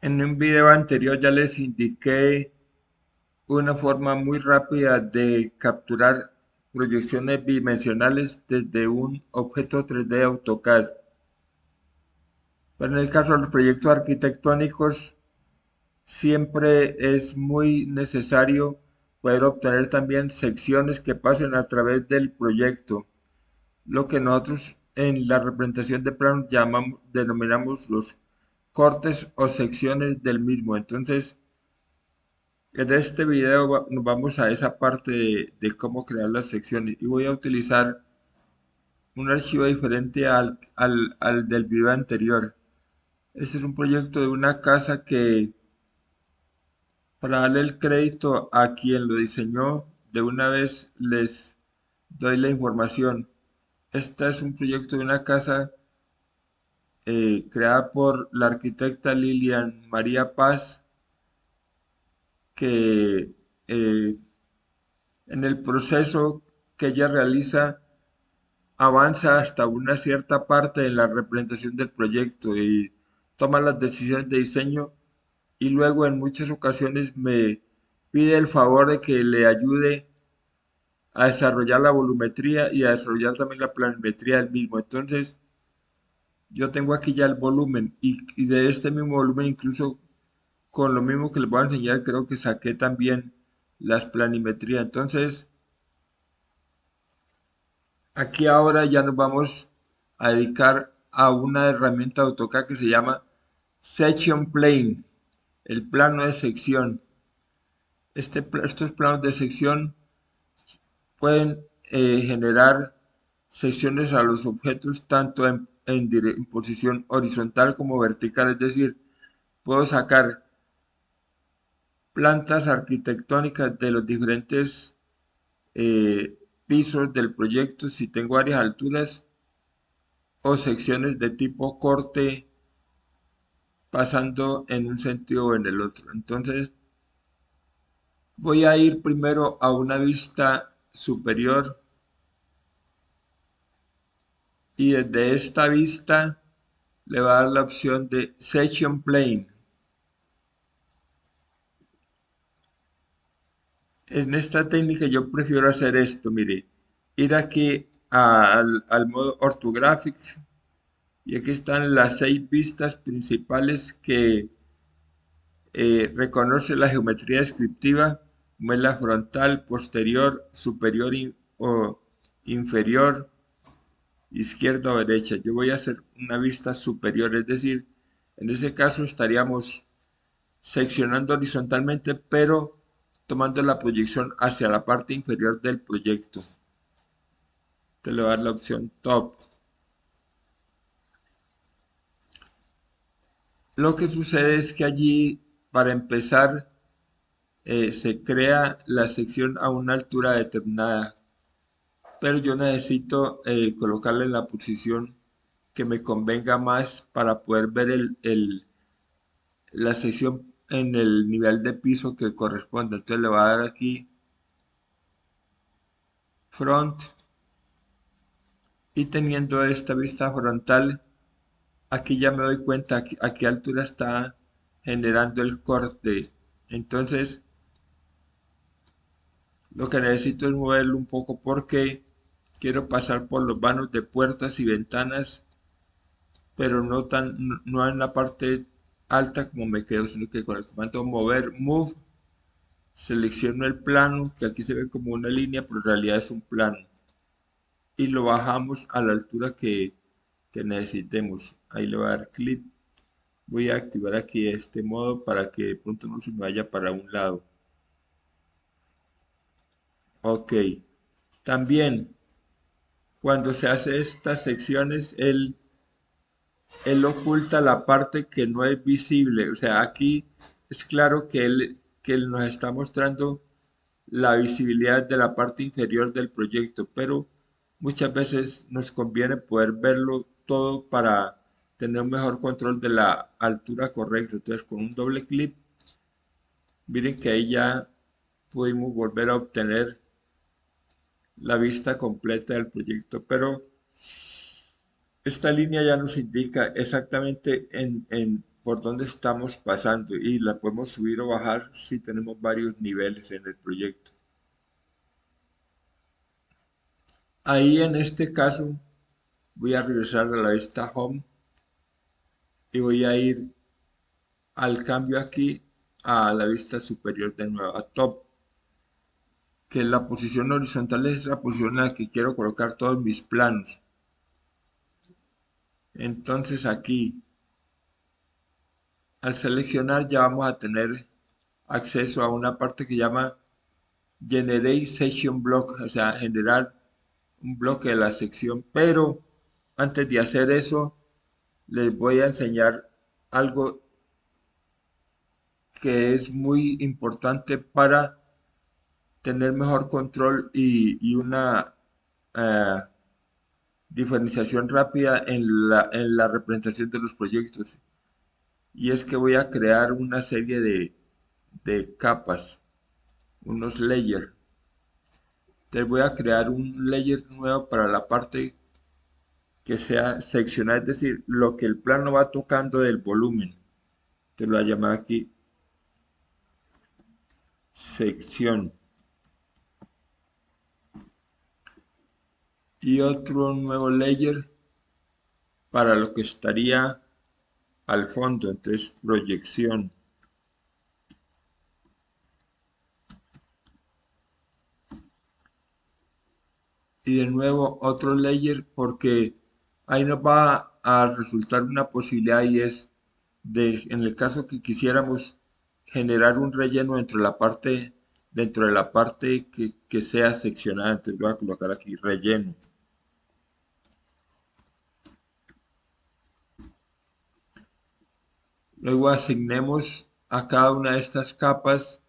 En un video anterior ya les indiqué una forma muy rápida de capturar proyecciones bidimensionales desde un objeto 3D AutoCAD. Pero en el caso de los proyectos arquitectónicos, siempre es muy necesario poder obtener también secciones que pasen a través del proyecto, lo que nosotros en la representación de planos denominamos los cortes o secciones del mismo. Entonces, en este video nos vamos a esa parte de cómo crear las secciones y voy a utilizar un archivo diferente al del video anterior. Este es un proyecto de una casa que, para darle el crédito a quien lo diseñó, de una vez les doy la información. Este es un proyecto de una casa creada por la arquitecta Lilian María Paz, que en el proceso que ella realiza avanza hasta una cierta parte en la representación del proyecto y toma las decisiones de diseño, y luego en muchas ocasiones me pide el favor de que le ayude a desarrollar la volumetría y a desarrollar también la planimetría del mismo. Entonces, yo tengo aquí ya el volumen y de este mismo volumen, incluso con lo mismo que les voy a enseñar, creo que saqué también las planimetrías. Entonces, aquí ahora ya nos vamos a dedicar a una herramienta de AutoCAD que se llama Section Plane, el plano de sección. Estos planos de sección pueden generar secciones a los objetos tanto en posición horizontal como vertical, es decir, puedo sacar plantas arquitectónicas de los diferentes pisos del proyecto si tengo varias alturas, o secciones de tipo corte pasando en un sentido o en el otro. Entonces voy a ir primero a una vista superior y desde esta vista le va a dar la opción de Section Plane. En esta técnica yo prefiero hacer esto, mire, ir aquí al modo Orthographics, y aquí están las 6 vistas principales que reconoce la geometría descriptiva, como es la frontal, posterior, superior o inferior, izquierda o derecha. Yo voy a hacer una vista superior, es decir, en ese caso estaríamos seccionando horizontalmente, pero tomando la proyección hacia la parte inferior del proyecto. Te le va a dar la opción Top. Lo que sucede es que allí, para empezar, se crea la sección a una altura determinada, pero yo necesito colocarla en la posición que me convenga más para poder ver la sección en el nivel de piso que corresponde. Entonces le va a dar aquí Front, y teniendo esta vista frontal, aquí ya me doy cuenta a qué altura está generando el corte. Entonces lo que necesito es moverlo un poco porque quiero pasar por los vanos de puertas y ventanas, pero no en la parte alta como me quedo, sino que con el comando mover move selecciono el plano, que aquí se ve como una línea, pero en realidad es un plano, y lo bajamos a la altura que necesitemos. Ahí le voy a dar clic. Voy a activar aquí este modo para que de pronto no se me vaya para un lado. Ok. También cuando se hace estas secciones, él oculta la parte que no es visible. O sea, aquí es claro que él nos está mostrando la visibilidad de la parte inferior del proyecto, pero muchas veces nos conviene poder verlo todo para tener un mejor control de la altura correcta. Entonces, con un doble clic, miren que ahí ya pudimos volver a obtener la vista completa del proyecto, pero esta línea ya nos indica exactamente por dónde estamos pasando y la podemos subir o bajar si tenemos varios niveles en el proyecto. Ahí en este caso voy a regresar a la vista Home y voy a ir al cambio aquí a la vista superior de nuevo, a Top, que la posición horizontal es la posición en la que quiero colocar todos mis planos. Entonces aquí, al seleccionar ya vamos a tener acceso a una parte que llama Generate Section Block, o sea, generar un bloque de la sección. Pero antes de hacer eso, les voy a enseñar algo que es muy importante para tener mejor control y una eh, diferenciación rápida en la representación de los proyectos. Y es que voy a crear una serie de capas, unos layers. Entonces voy a crear un layer nuevo para la parte que sea seccional, es decir, lo que el plano va tocando del volumen. Te lo voy a llamar aquí sección. Y otro nuevo layer para lo que estaría al fondo, entonces proyección. Y de nuevo otro layer porque ahí nos va a resultar una posibilidad y es en el caso que quisiéramos generar un relleno dentro de la parte que sea seccionada. Entonces voy a colocar aquí relleno. Luego asignemos a cada una de estas capas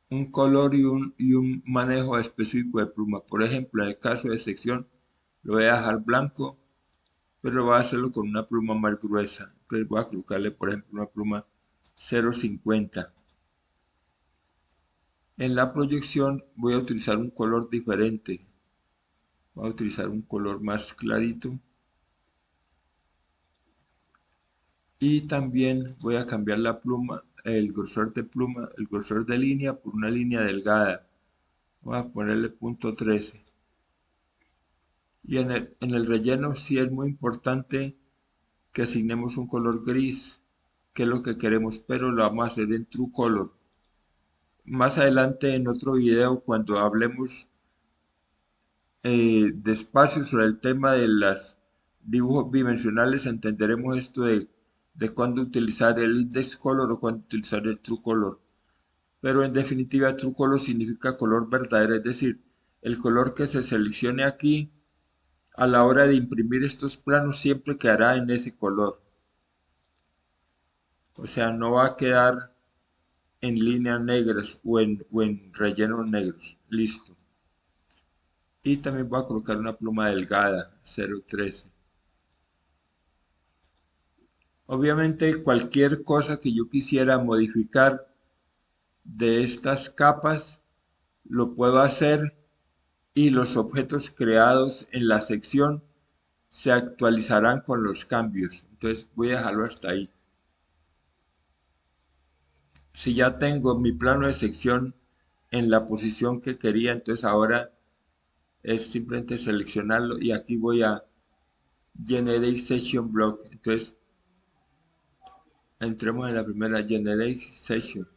un color y un manejo específico de pluma. Por ejemplo, en el caso de sección, lo voy a dejar blanco, pero voy a hacerlo con una pluma más gruesa. Entonces voy a colocarle, por ejemplo, una pluma 0.50. En la proyección voy a utilizar un color diferente. Voy a utilizar un color más clarito. Y también voy a cambiar la pluma, el grosor de pluma, el grosor de línea por una línea delgada. Voy a ponerle punto 13. Y en el relleno sí es muy importante que asignemos un color gris, que es lo que queremos, pero lo vamos a hacer en True Color. Más adelante en otro video, cuando hablemos despacio sobre el tema de los dibujos bidimensionales, entenderemos esto de cuándo utilizar el Index Color o cuándo utilizar el True Color. Pero en definitiva, True Color significa color verdadero, es decir, el color que se seleccione aquí a la hora de imprimir estos planos siempre quedará en ese color. O sea, no va a quedar en líneas negras o en rellenos negros. Listo. Y también voy a colocar una pluma delgada, 0.13. Obviamente cualquier cosa que yo quisiera modificar de estas capas lo puedo hacer y los objetos creados en la sección se actualizarán con los cambios. Entonces voy a dejarlo hasta ahí. Si ya tengo mi plano de sección en la posición que quería, entonces ahora es simplemente seleccionarlo y aquí voy a Generate Section Block. Entonces entremos en la primera Generate Section.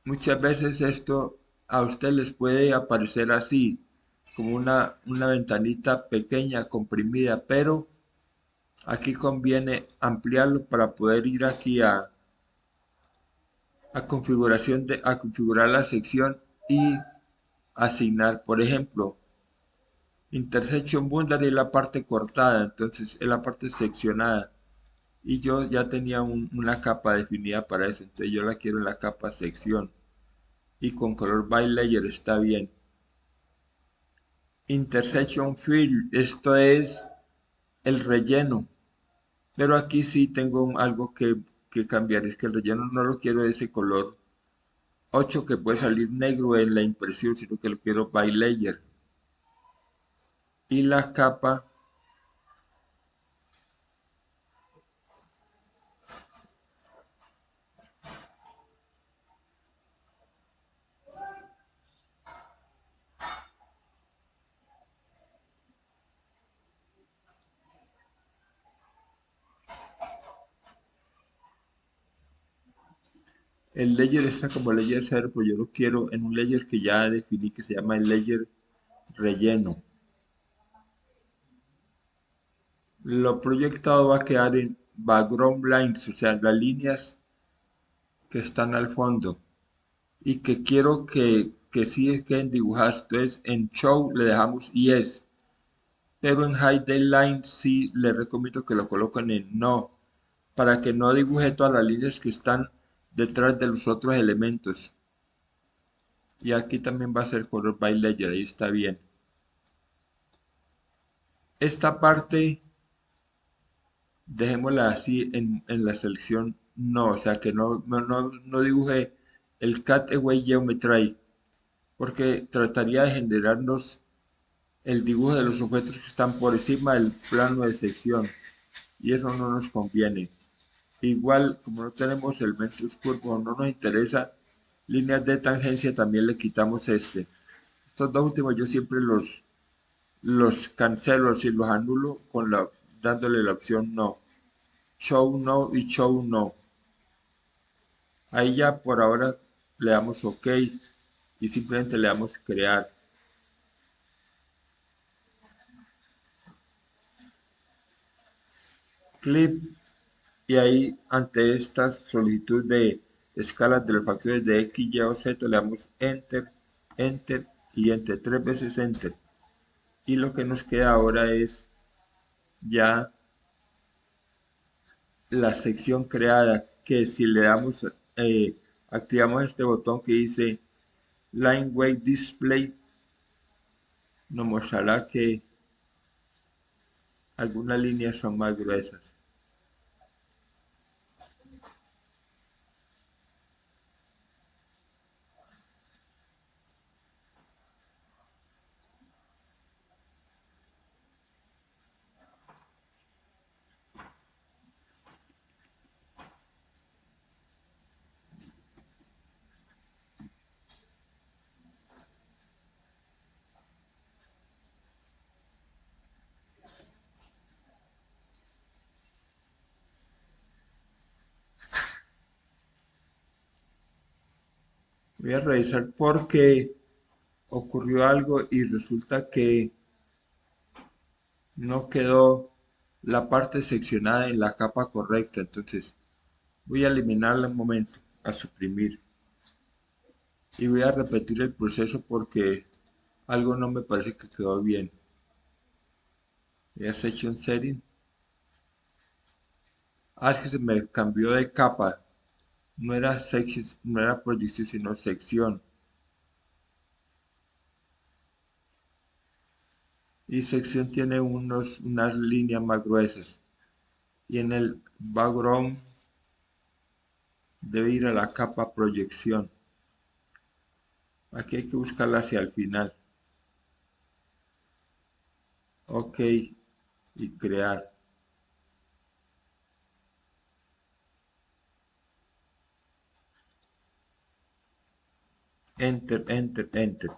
Muchas veces esto a usted les puede aparecer así, como una ventanita pequeña, comprimida, pero aquí conviene ampliarlo para poder ir aquí a configurar la sección y asignar, por ejemplo, intersection boundary es la parte cortada, entonces es la parte seccionada. Y yo ya tenía una capa definida para eso, entonces yo la quiero en la capa sección. Y con color by layer está bien. Intersection fill, esto es el relleno. Pero aquí sí tengo algo que cambiar, es que el relleno no lo quiero de ese color 8 que puede salir negro en la impresión, sino que lo quiero by layer. Y la capa El layer está como layer 0, pues yo lo quiero en un layer que ya definí que se llama el layer relleno. Lo proyectado va a quedar en background lines, o sea, las líneas que están al fondo y que quiero que sí queden dibujadas. Entonces en show le dejamos yes, pero en hide the line sí le recomiendo que lo coloquen en no, para que no dibuje todas las líneas que están detrás de los otros elementos. Y aquí también va a ser color by layer, ahí está bien. Esta parte dejémosla así en la selección no, o sea que no dibuje el Cutaway Geometry, porque trataría de generarnos el dibujo de los objetos que están por encima del plano de sección, y eso no nos conviene. Igual, como no tenemos elementos curvos, no nos interesa líneas de tangencia, también le quitamos este. Estos dos últimos yo siempre los cancelo, si los anulo dándole la opción no. Show no y show no. Ahí ya por ahora le damos OK y simplemente le damos crear. Clip y ahí ante esta solicitud de escalas de los factores de X, Y o Z le damos Enter, Enter y Enter, 3 veces Enter. Y lo que nos queda ahora es ya la sección creada, que si le damos, activamos este botón que dice Line Weight Display, nos mostrará que algunas líneas son más gruesas. Voy a revisar por qué ocurrió algo y resulta que no quedó la parte seccionada en la capa correcta. Entonces voy a eliminarla un momento, a suprimir. Y voy a repetir el proceso porque algo no me parece que quedó bien. Voy a Section Setting. Ah, es que se me cambió de capa. No era section, no era proyección, sino sección. Y sección tiene unas líneas más gruesas. Y en el background debe ir a la capa proyección. Aquí hay que buscarla hacia el final. OK y crear. Enter, enter, enter.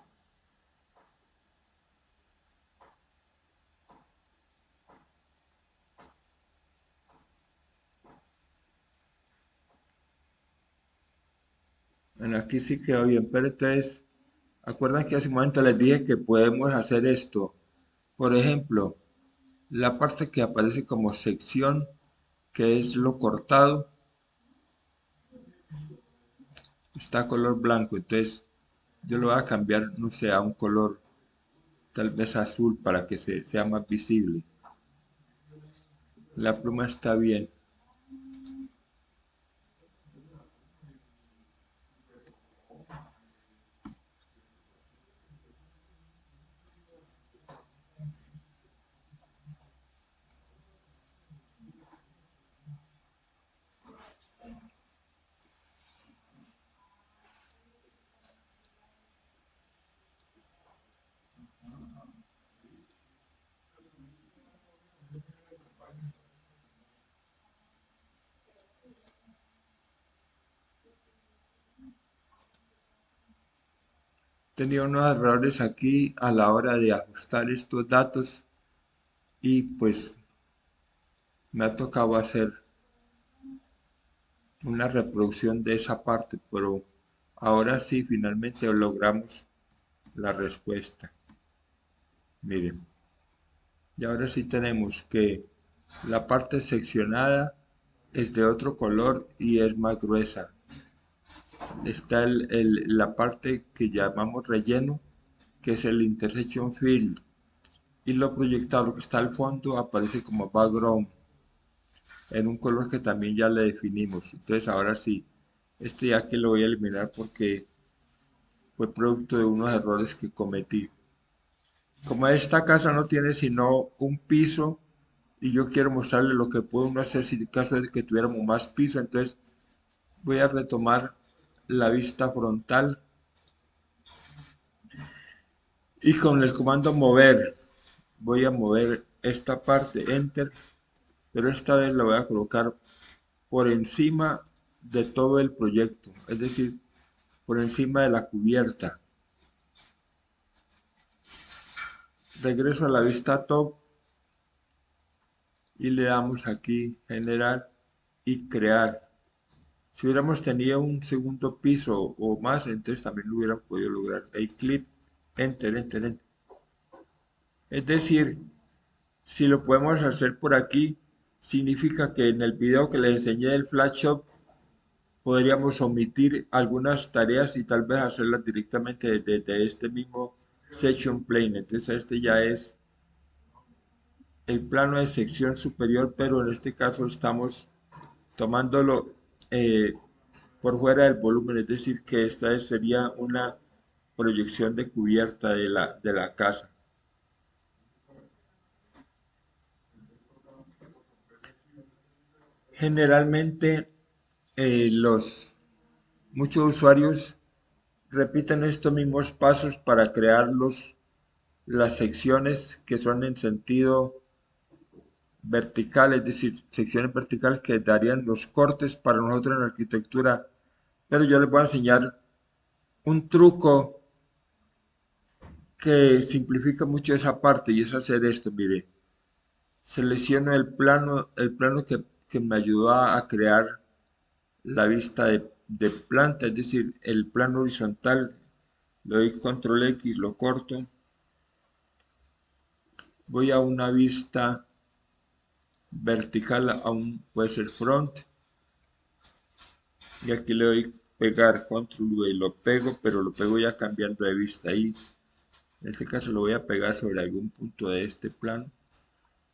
Bueno, aquí sí quedó bien, pero entonces, acuerdan que hace un momento les dije que podemos hacer esto. Por ejemplo, la parte que aparece como sección, que es lo cortado, está color blanco. Entonces, yo lo voy a cambiar, no sé, a un color tal vez azul para que sea más visible. La pluma está bien. Tenía unos errores aquí a la hora de ajustar estos datos y pues me ha tocado hacer una reproducción de esa parte, pero ahora sí finalmente logramos la respuesta. Miren, y ahora sí tenemos que la parte seccionada es de otro color y es más gruesa. Está la parte que llamamos relleno, que es el intersection field, y lo proyectado, lo que está al fondo, aparece como background en un color que también ya le definimos. Entonces ahora sí, este ya que lo voy a eliminar porque fue producto de unos errores que cometí. Como esta casa no tiene sino un piso y yo quiero mostrarle lo que puede uno hacer si en caso de que tuviéramos más piso, entonces voy a retomar la vista frontal y con el comando mover voy a mover esta parte, enter, pero esta vez la voy a colocar por encima de todo el proyecto, es decir, por encima de la cubierta. Regreso a la vista top y le damos aquí generar y crear. Si hubiéramos tenido un segundo piso o más, entonces también lo hubiera podido lograr. Ahí clic, enter, enter, enter. Es decir, si lo podemos hacer por aquí, significa que en el video que les enseñé del Photoshop podríamos omitir algunas tareas y tal vez hacerlas directamente desde este mismo section plane. Entonces este ya es el plano de sección superior, pero en este caso estamos tomándolo por fuera del volumen, es decir, que esta sería una proyección de cubierta de la casa. Generalmente muchos usuarios repiten estos mismos pasos para crear las secciones que son en sentido vertical, es decir, secciones verticales que darían los cortes para nosotros en arquitectura. Pero yo les voy a enseñar un truco que simplifica mucho esa parte y es hacer esto, mire. Selecciono el plano que me ayudó a crear la vista de planta, es decir, el plano horizontal. Le doy control X, lo corto. Voy a una vista vertical, aún puede ser front. Y aquí le doy pegar, control V, lo pego, pero lo pego ya cambiando de vista ahí. En este caso lo voy a pegar sobre algún punto de este plano.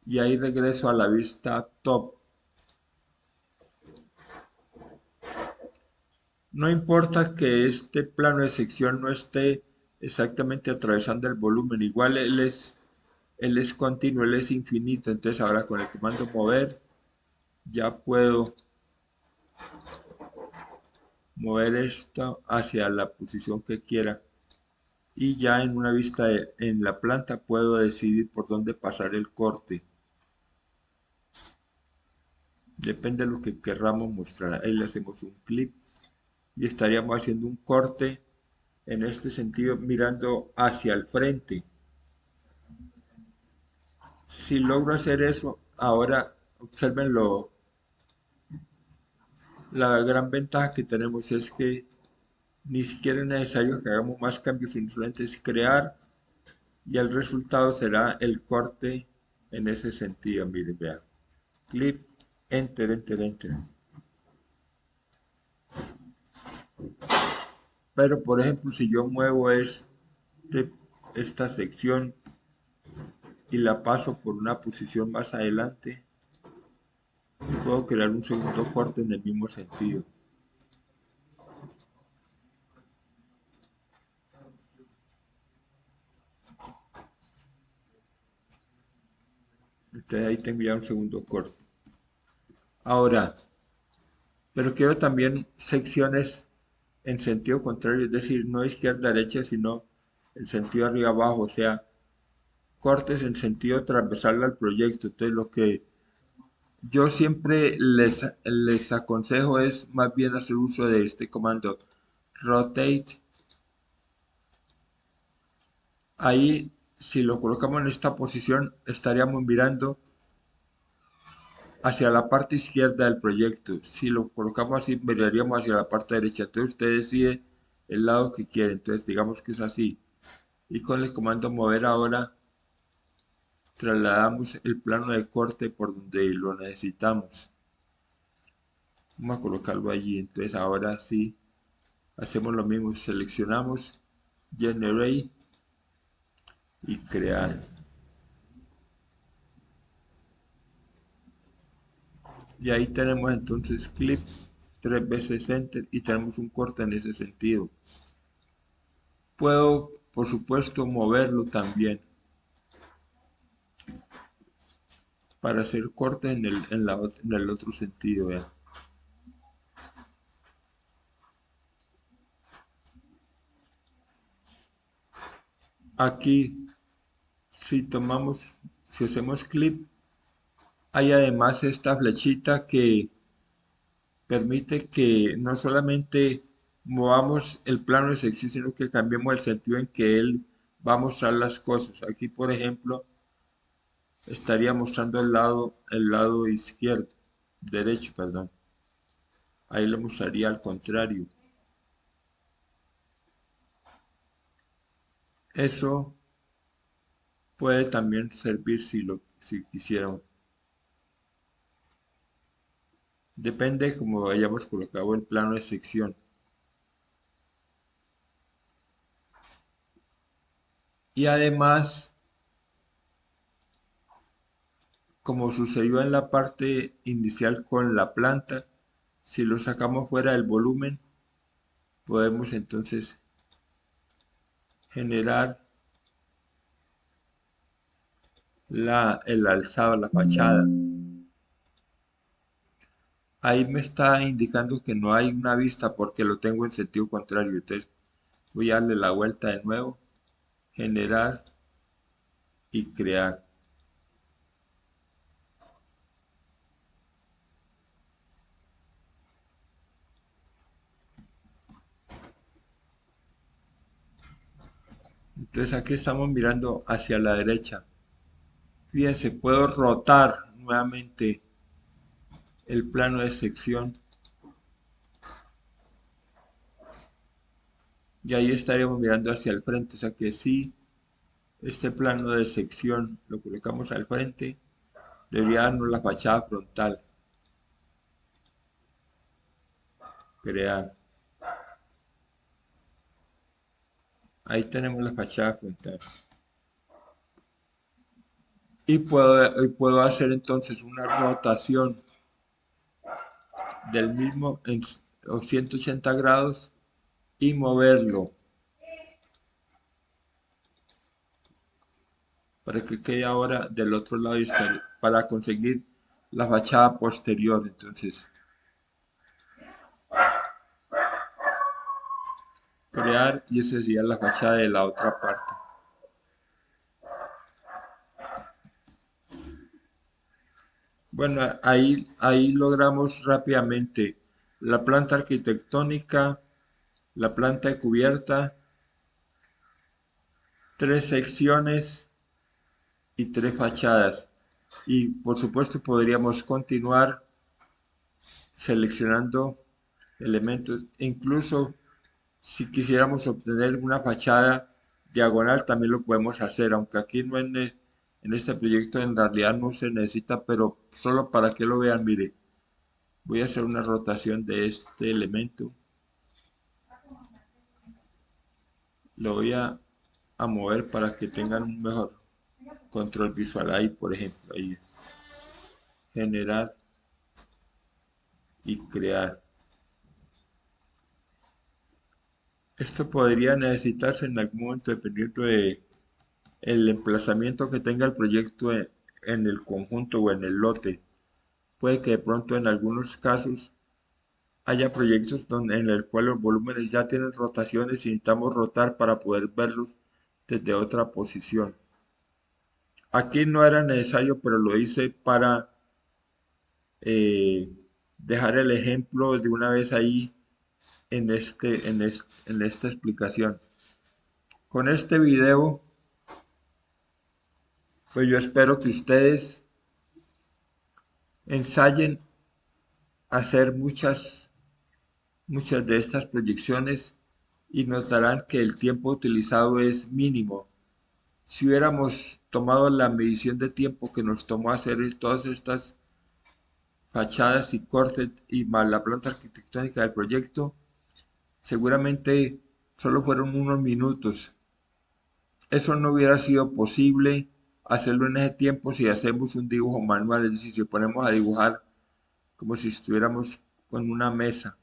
Y ahí regreso a la vista top. No importa que este plano de sección no esté exactamente atravesando el volumen, igual él es continuo, él es infinito. Entonces ahora con el comando mover ya puedo mover esto hacia la posición que quiera. Y ya en una vista en la planta puedo decidir por dónde pasar el corte. Depende de lo que querramos mostrar. Ahí le hacemos un clic y estaríamos haciendo un corte en este sentido mirando hacia el frente. Si logro hacer eso, ahora observen la gran ventaja que tenemos es que ni siquiera es necesario que hagamos más cambios, sino solamente es crear y el resultado será el corte en ese sentido. Miren, vean. Clic, enter, enter, enter. Pero por ejemplo, si yo muevo esta sección y la paso por una posición más adelante, puedo crear un segundo corte en el mismo sentido. Entonces ahí tengo ya un segundo corte. Ahora, pero quiero también secciones en sentido contrario, es decir, no izquierda-derecha, sino en sentido arriba-abajo, o sea, cortes en sentido transversal al proyecto. Entonces lo que yo siempre les aconsejo es más bien hacer uso de este comando rotate. Ahí, si lo colocamos en esta posición, estaríamos mirando hacia la parte izquierda del proyecto. Si lo colocamos así, miraríamos hacia la parte derecha. Entonces usted decide el lado que quiere. Entonces digamos que es así. Y con el comando mover ahora trasladamos el plano de corte por donde lo necesitamos. Vamos a colocarlo allí. Entonces ahora sí hacemos lo mismo. Seleccionamos Generate y crear. Y ahí tenemos entonces clip, 3 veces enter y tenemos un corte en ese sentido. Puedo, por supuesto, moverlo también para hacer cortes en el otro sentido. ¿Vean? Aquí, si hacemos clip, hay además esta flechita que permite que no solamente movamos el plano de sección, sino que cambiemos el sentido en que él va a mostrar las cosas. Aquí, por ejemplo, estaría mostrando el lado izquierdo, derecho, perdón. Ahí lo mostraría al contrario. Eso puede también servir si quisiéramos. Depende como hayamos colocado el plano de sección. Y además, como sucedió en la parte inicial con la planta, si lo sacamos fuera del volumen, podemos entonces generar el alzado, la fachada. Ahí me está indicando que no hay una vista porque lo tengo en sentido contrario. Entonces voy a darle la vuelta de nuevo, generar y crear. Entonces aquí estamos mirando hacia la derecha. Fíjense, puedo rotar nuevamente el plano de sección y ahí estaríamos mirando hacia el frente. O sea que si este plano de sección lo colocamos al frente, debería darnos la fachada frontal. Crear. Ahí tenemos la fachada frontal. Y puedo hacer entonces una rotación del mismo en 180 grados y moverlo para que quede ahora del otro lado para conseguir la fachada posterior. Entonces, crear y esa sería la fachada de la otra parte. Bueno, ahí logramos rápidamente la planta arquitectónica, la planta de cubierta, 3 secciones y 3 fachadas. Y por supuesto podríamos continuar seleccionando elementos. Incluso si quisiéramos obtener una fachada diagonal también lo podemos hacer, aunque aquí no en este proyecto en realidad no se necesita, pero solo para que lo vean, mire, voy a hacer una rotación de este elemento, lo voy a mover para que tengan un mejor control visual. Ahí, por ejemplo, ahí, generar y crear. Esto podría necesitarse en algún momento dependiendo de el emplazamiento que tenga el proyecto en el conjunto o en el lote. Puede que de pronto en algunos casos haya proyectos en el cual los volúmenes ya tienen rotaciones y necesitamos rotar para poder verlos desde otra posición. Aquí no era necesario, pero lo hice para eh, dejar el ejemplo de una vez ahí en esta explicación. Con este video, pues yo espero que ustedes Ensayen hacer muchas de estas proyecciones y nos darán que el tiempo utilizado es mínimo. Si hubiéramos tomado la medición de tiempo que nos tomó hacer todas estas fachadas y cortes y más la planta arquitectónica del proyecto, seguramente solo fueron unos minutos. Eso no hubiera sido posible hacerlo en ese tiempo si hacemos un dibujo manual, es decir, si ponemos a dibujar como si estuviéramos con una mesa.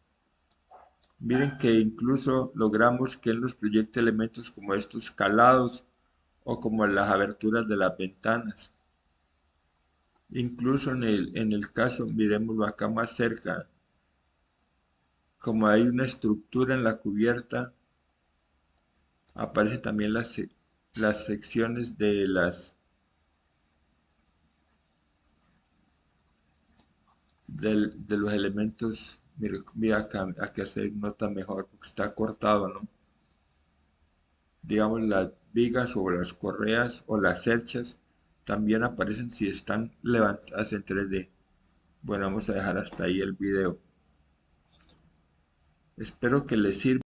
Miren que incluso logramos que él nos proyecte elementos como estos calados o como las aberturas de las ventanas. Incluso en el caso, miremoslo acá más cerca, como hay una estructura en la cubierta, aparecen también las secciones de los elementos. Mira acá se nota mejor porque está cortado, ¿no? Digamos, las vigas o las correas o las cerchas también aparecen si están levantadas en 3D. Bueno, vamos a dejar hasta ahí el video. Espero que les sirva.